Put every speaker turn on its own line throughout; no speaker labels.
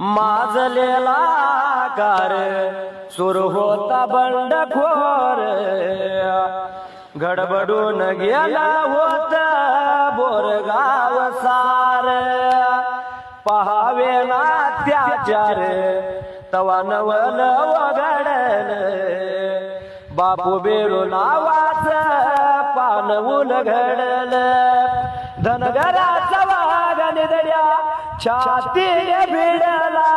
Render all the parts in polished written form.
माजलेला car सुरू होता बंडखोर गडबडून गेला होत बोरगाव सार पहावे ना त्याचार तवा नवल वगडल बापू बेरू नावाच पानवून घडल धनगराचा वाघ निधड्या छाती भिडला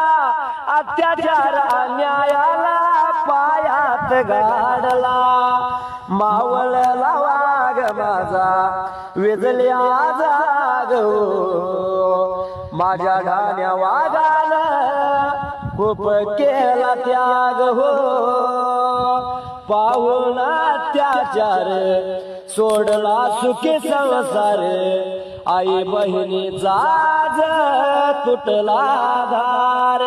अत्याचार अन्यायाला पायात गाडला मावळला वाघ माझा विजल्या जाग माझ्या ढाण्या वाघाला खूप केला त्याग हो पाहून अत्याचार सोडला सुखी संसार आई बहिणीचा तुटला धार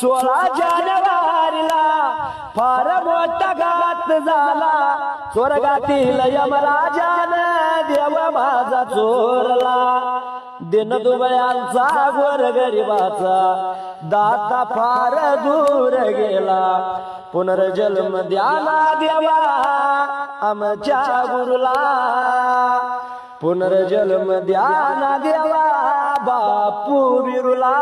16 जानेवारीला फार मोठा घात झाला स्वर्गातील यमराजान देव माझा चोरला दिनदुबळ्यांचा गोरगरिबाचा दाता फार दूर गेला पुनर्जन्म द्याला देवा आमच्या गुरुला पुनर्जन्म द्याला देवा बापू बिरुला